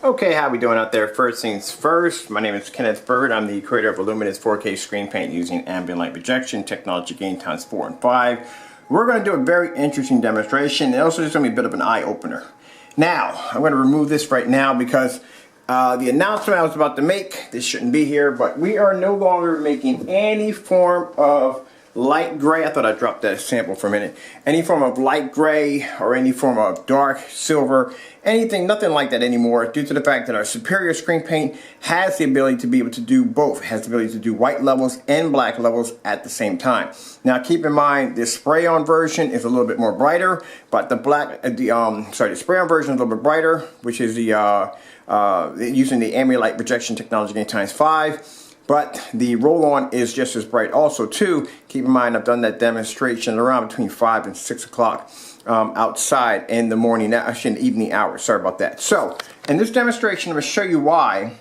Okay, how we doing out there? First things first, my name is Kenneth Bird. I'm the creator of a luminous 4K screen paint using ambient light projection, technology gain times 4 and 5. We're going to do a very interesting demonstration. It also is going to be a bit of an eye-opener. Now, I'm going to remove this right now because the announcement I was about to make, this shouldn't be here, but we are no longer making any form of light gray. I thought I dropped that sample for a minute. Any form of light gray or any form of dark silver, anything, nothing like that anymore, due to the fact that our superior screen paint has the ability to be able to do both. It has the ability to do white levels and black levels at the same time. Now keep in mind, the spray-on version is a little bit more brighter, but the the spray-on version is a little bit brighter, which is the using the ambient light projection technology gain times 5. But the roll-on is just as bright also too. Keep in mind, I've done that demonstration around between 5 and 6 o'clock outside in the morning, actually in the evening hours. Sorry about that. So in this demonstration, I'm going to show you why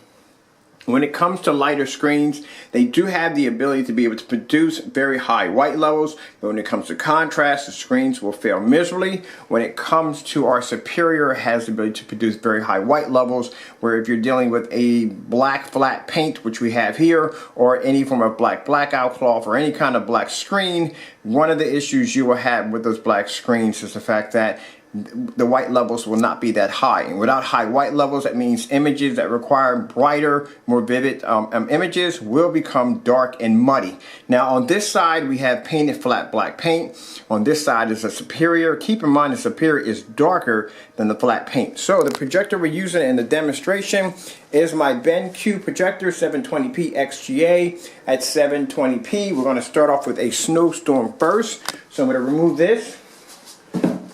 when it comes to lighter screens, they do have the ability to be able to produce very high white levels, but when it comes to contrast, the screens will fail miserably. When it comes to our superior, it has the ability to produce very high white levels, where if you're dealing with a black flat paint, which we have here, or any form of black blackout cloth or any kind of black screen, one of the issues you will have with those black screens is the fact that the white levels will not be that high. And without high white levels, that means images that require brighter, more vivid images will become dark and muddy. Now on this side, we have painted flat black paint. On this side is a superior. Keep in mind the superior is darker than the flat paint. So the projector we're using in the demonstration is my BenQ projector 720p XGA at 720p. We're going to start off with a snowstorm first. So I'm going to remove this.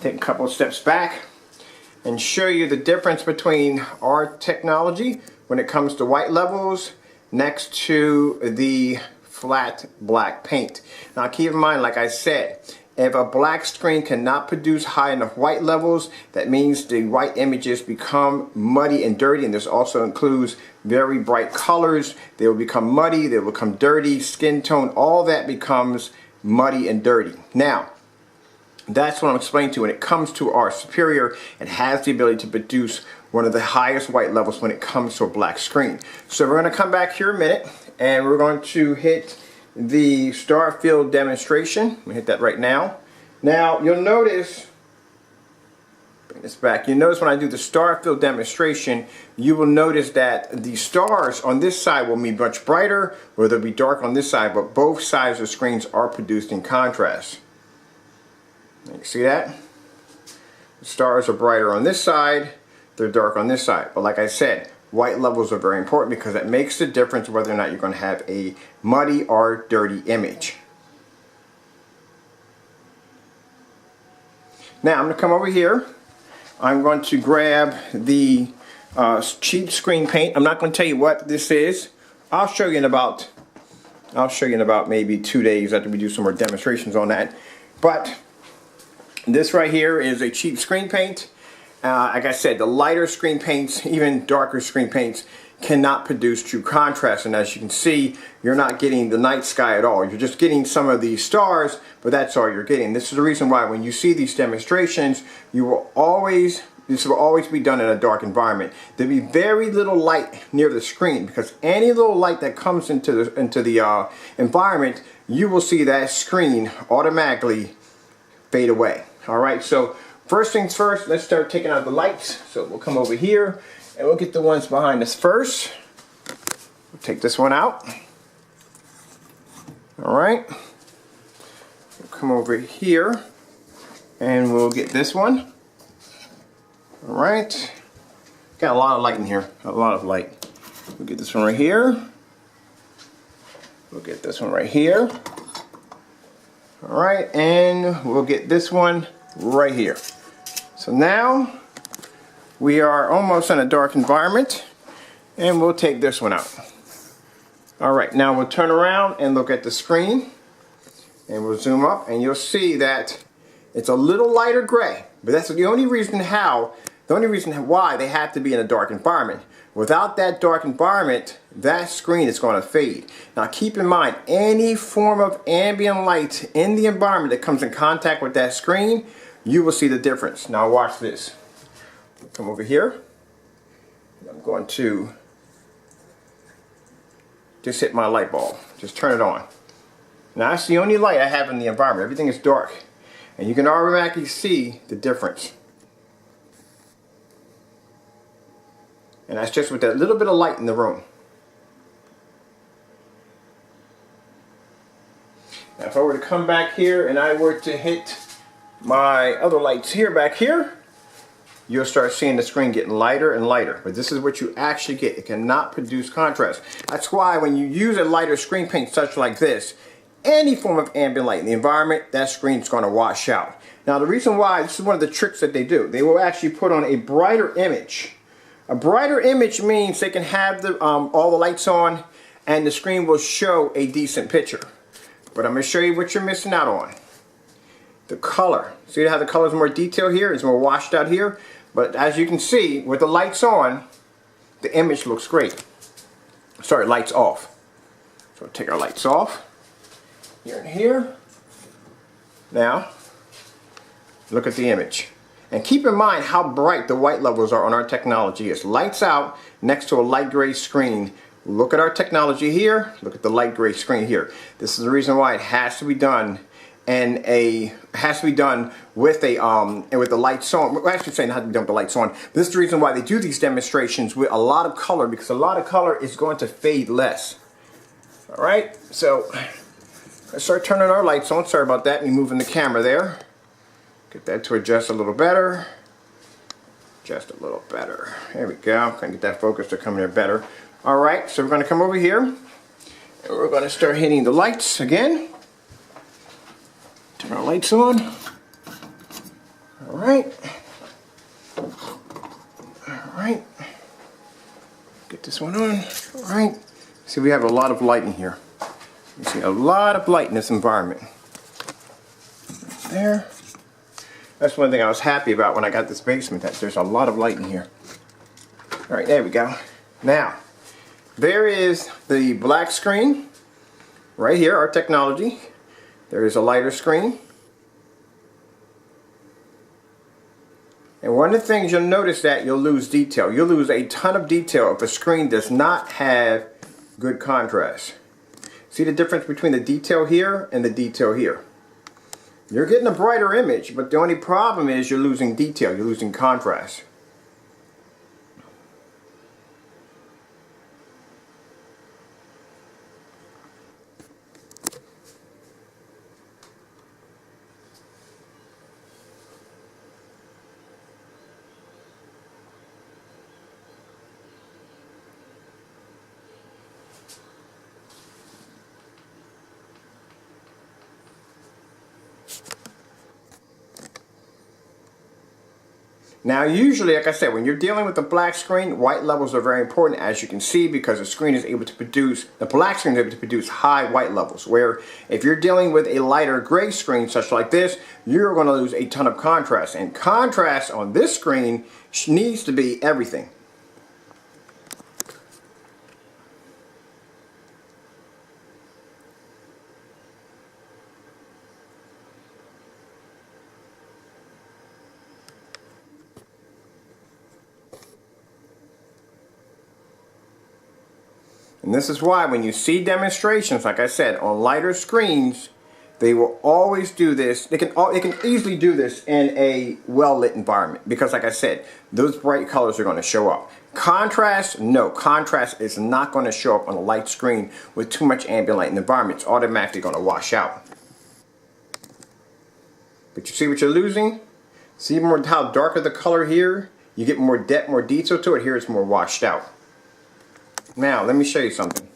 Take a couple of steps back and show you the difference between our technology when it comes to white levels next to the flat black paint. Now keep in mind, like I said, if a black screen cannot produce high enough white levels, that means the white images become muddy and dirty, and this also includes very bright colors. They will become muddy, they will become dirty, skin tone, all that becomes muddy and dirty. Now, that's what I'm explaining to you. When it comes to our superior, it has the ability to produce one of the highest white levels when it comes to a black screen. So we're going to come back here a minute and we're going to hit the star field demonstration. I'm going to hit that right now. Now you'll notice, bring this back, you notice when I do the star field demonstration, you will notice that the stars on this side will be much brighter, or they'll be dark on this side, but both sides of the screens are produced in contrast. You see that? The stars are brighter on this side, they're dark on this side. But like I said, white levels are very important because that makes the difference whether or not you're going to have a muddy or dirty image. Now I'm going to come over here. I'm going to grab the cheap screen paint. I'm not going to tell you what this is. I'll show you in about maybe 2 days after we do some more demonstrations on that. But this right here is a cheap screen paint. Like I said, the lighter screen paints, even darker screen paints, cannot produce true contrast. And as you can see, you're not getting the night sky at all. You're just getting some of these stars, but that's all you're getting. This is the reason why when you see these demonstrations, this will always be done in a dark environment. There'll be very little light near the screen because any little light that comes into the environment, you will see that screen automatically fade away. Alright, so first things first, let's start taking out the lights. So we'll come over here and we'll get the ones behind us first. We'll take this one out. Alright, we'll come over here and we'll get this one. Alright, got a lot of light in here, a lot of light. We'll get this one right here. We'll get this one right here. Alright, and we'll get this one right here. So now we are almost in a dark environment and we'll take this one out. Alright, now we'll turn around and look at the screen and we'll zoom up and you'll see that it's a little lighter gray, but that's the only reason why they have to be in a dark environment. Without that dark environment, that screen is going to fade. Now keep in mind, any form of ambient light in the environment that comes in contact with that screen, you will see the difference. Now watch this. Come over here. I'm going to just hit my light bulb. Just turn it on. Now that's the only light I have in the environment. Everything is dark. And you can automatically see the difference. And that's just with that little bit of light in the room. Now if I were to come back here and I were to hit my other lights here, back here, you'll start seeing the screen getting lighter and lighter. But this is what you actually get. It cannot produce contrast. That's why when you use a lighter screen paint such like this, any form of ambient light in the environment, that screen's going to wash out. Now the reason why, this is one of the tricks that they do. They will actually put on a brighter image. A brighter image means they can have the, all the lights on and the screen will show a decent picture. But I'm going to show you what you're missing out on. The color. See how the color is more detailed here? It's more washed out here. But as you can see, with the lights on, the image looks great. Sorry, lights off. So take our lights off. Here and here. Now, look at the image. And keep in mind how bright the white levels are on our technology. It's lights out next to a light gray screen. Look at our technology here. Look at the light gray screen here. This is the reason why it has to be done and with the lights on. Well, actually saying it has to be done with the lights on. This is the reason why they do these demonstrations with a lot of color, because a lot of color is going to fade less. All right, so let's start turning our lights on. Sorry about that. Me moving the camera there. Get that to adjust a little better. Just a little better. There we go. Can get that focus to come in there better. All right, so we're going to come over here and we're going to start hitting the lights again. Turn our lights on. All right. All right. Get this one on. All right. See, we have a lot of light in here. You see a lot of light in this environment. Right there. That's one thing I was happy about when I got this basement, that there's a lot of light in here. All right, there we go. Now, there is the black screen. Right here, our technology. There is a lighter screen. And one of the things you'll notice that you'll lose detail. You'll lose a ton of detail if a screen does not have good contrast. See the difference between the detail here and the detail here? You're getting a brighter image, but the only problem is you're losing detail, you're losing contrast. Now usually, like I said, when you're dealing with the black screen, white levels are very important, as you can see, because the screen is able to produce, the black screen is able to produce high white levels, where if you're dealing with a lighter gray screen such like this, you're going to lose a ton of contrast. And contrast on this screen needs to be everything. And this is why when you see demonstrations, like I said, on lighter screens, they will always do this. They can easily do this in a well-lit environment because, like I said, those bright colors are going to show up. Contrast, no. Contrast is not going to show up on a light screen with too much ambient light in the environment. It's automatically going to wash out. But you see what you're losing? See more how darker the color here? You get more depth, more detail to it. Here it's more washed out. Now, let me show you something.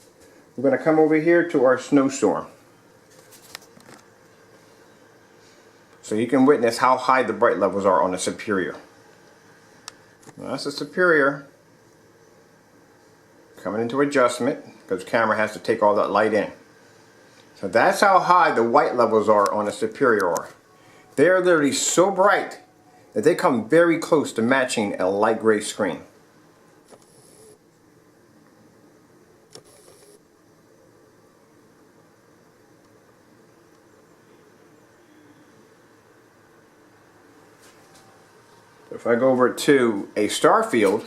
We're going to come over here to our snowstorm. So you can witness how high the bright levels are on the superior. Now, that's the superior. Coming into adjustment, because the camera has to take all that light in. So that's how high the white levels are on the superior. They're literally so bright that they come very close to matching a light gray screen. If I go over to a star field,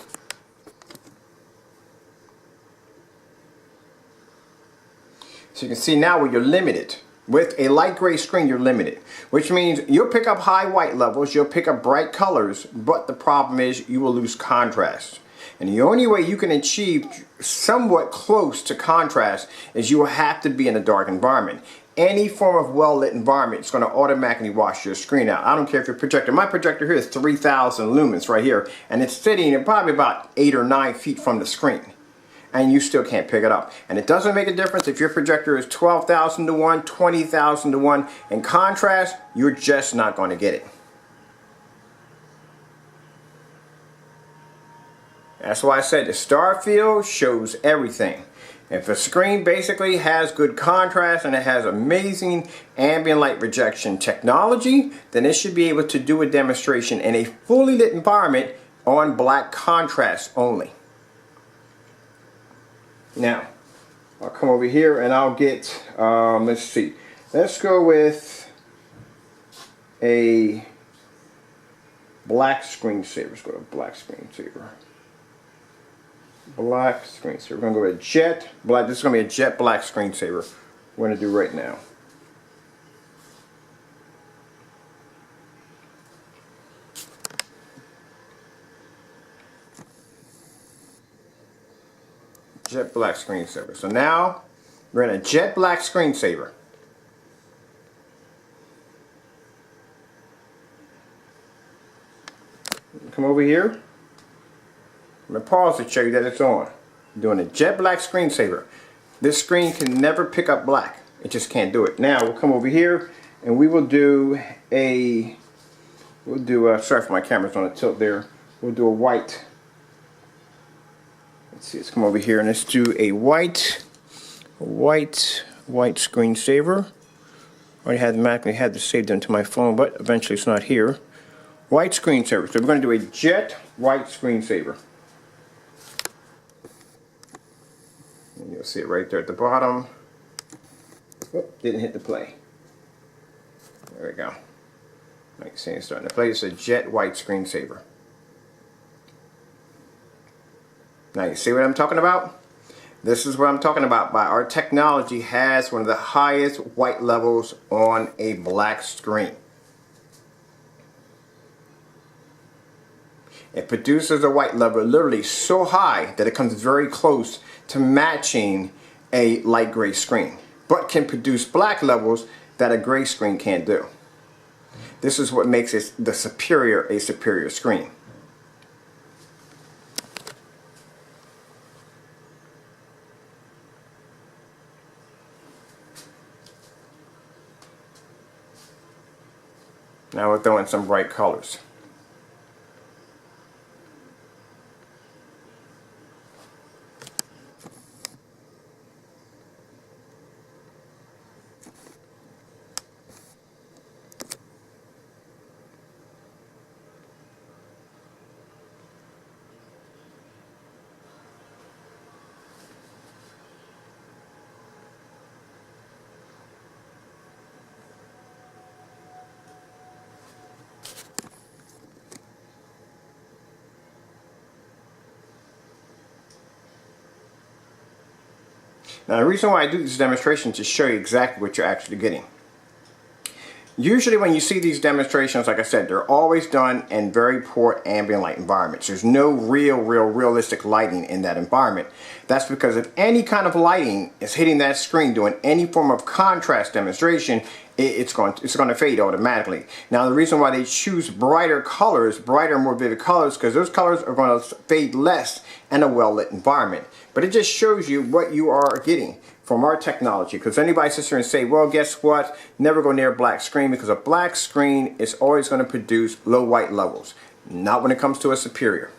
So you can see now where you're limited. With a light gray screen, you're limited, which means you'll pick up high white levels, you'll pick up bright colors, but the problem is you will lose contrast. And the only way you can achieve somewhat close to contrast is you will have to be in a dark environment. Any form of well-lit environment is going to automatically wash your screen out. I don't care if your projector, my projector here is 3,000 lumens right here, and it's sitting at probably about 8 or 9 feet from the screen. And you still can't pick it up. And it doesn't make a difference if your projector is 12,000 to 1, 20,000 to 1. In contrast, you're just not going to get it. That's why I said the star field shows everything. If a screen basically has good contrast and it has amazing ambient light rejection technology, then it should be able to do a demonstration in a fully lit environment on black contrast only. Now, I'll come over here and I'll get, let's see, let's go with a black screensaver. Let's go to black screensaver. Black screensaver. We're going to go with jet black. This is going to be a jet black screensaver we're going to do right now. Jet black screensaver. So now we're in a jet black screensaver. Come over here. I'm going to pause to show you that it's on. I'm doing a jet black screensaver. This screen can never pick up black. It just can't do it. Now we'll come over here and we will do a, sorry for my camera's on a tilt there. We'll do a white. Let's see, let's come over here and let's do a white screensaver. I already had magically had to save them to my phone, but eventually it's not here. White screensaver. So we're going to do a jet white screensaver. And you'll see it right there at the bottom. Oh, didn't hit the play. There we go. Like you see, it's starting to play. It's a jet white screensaver. Now you see what I'm talking about? This is what I'm talking about. Our technology has one of the highest white levels on a black screen. It produces a white level literally so high that it comes very close to matching a light gray screen, but can produce black levels that a gray screen can't do. This is what makes it a superior screen. Now we'll throw in some bright colors. Now the reason why I do this demonstration is to show you exactly what you're actually getting. Usually when you see these demonstrations, like I said, they're always done in very poor ambient light environments. There's no realistic lighting in that environment. That's because if any kind of lighting is hitting that screen doing any form of contrast demonstration, it's going to fade automatically. Now the reason why they choose brighter colors, more vivid colors, because those colors are going to fade less in a well-lit environment. But it just shows you what you are getting from our technology. Because anybody sits here and say, well, guess what? Never go near a black screen, because a black screen is always going to produce low white levels. Not when it comes to a superior.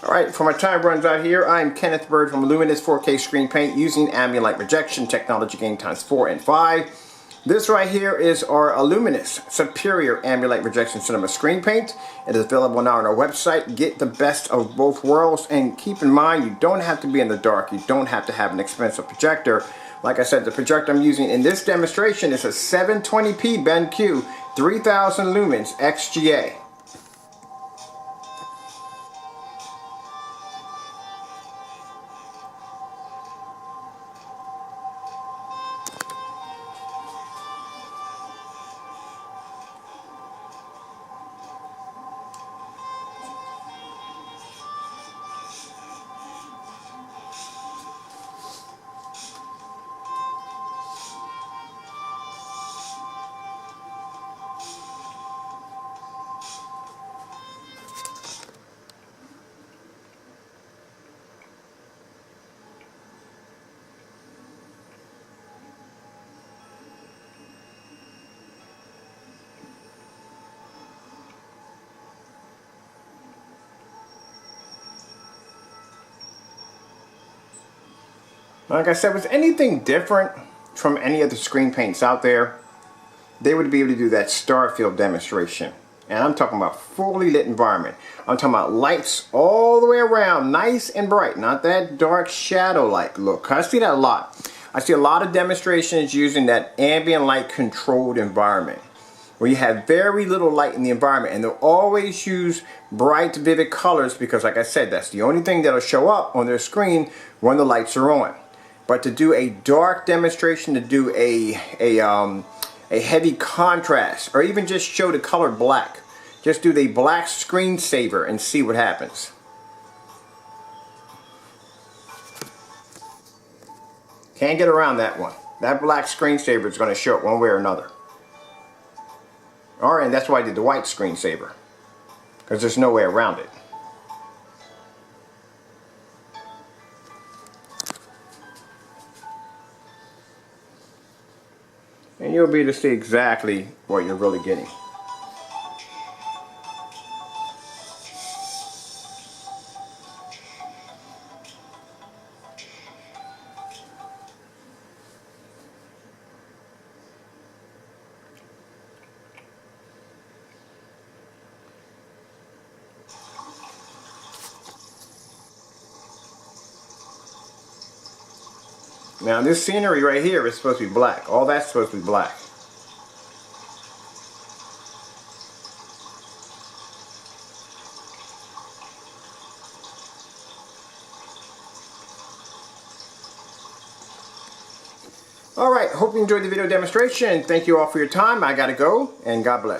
Alright, before my time runs out here, I'm Kenneth Bird from Luminous 4K Screen Paint using ambient light rejection, technology gain times 4 and 5. This right here is our luminous superior ambient light rejection cinema screen paint. It is available now on our website. Get the best of both worlds, and keep in mind you don't have to be in the dark. You don't have to have an expensive projector. Like I said, the projector I'm using in this demonstration is a 720p BenQ 3000 lumens XGA. Like I said, was anything different from any of the screen paints out there, they would be able to do that star field demonstration. And I'm talking about fully lit environment. I'm talking about lights all the way around, nice and bright, not that dark shadow-like look. I see that a lot. I see a lot of demonstrations using that ambient light controlled environment, where you have very little light in the environment, and they'll always use bright, vivid colors because, like I said, that's the only thing that'll show up on their screen when the lights are on. But to do a dark demonstration, to do a heavy contrast, or even just show the color black, just do the black screensaver and see what happens. Can't get around that one. That black screensaver is going to show it one way or another. Alright, and that's why I did the white screensaver, because there's no way around it. And you'll be able to see exactly what you're really getting. Now this scenery right here is supposed to be black. All that's supposed to be black. Alright, hope you enjoyed the video demonstration. Thank you all for your time. I gotta go, and God bless.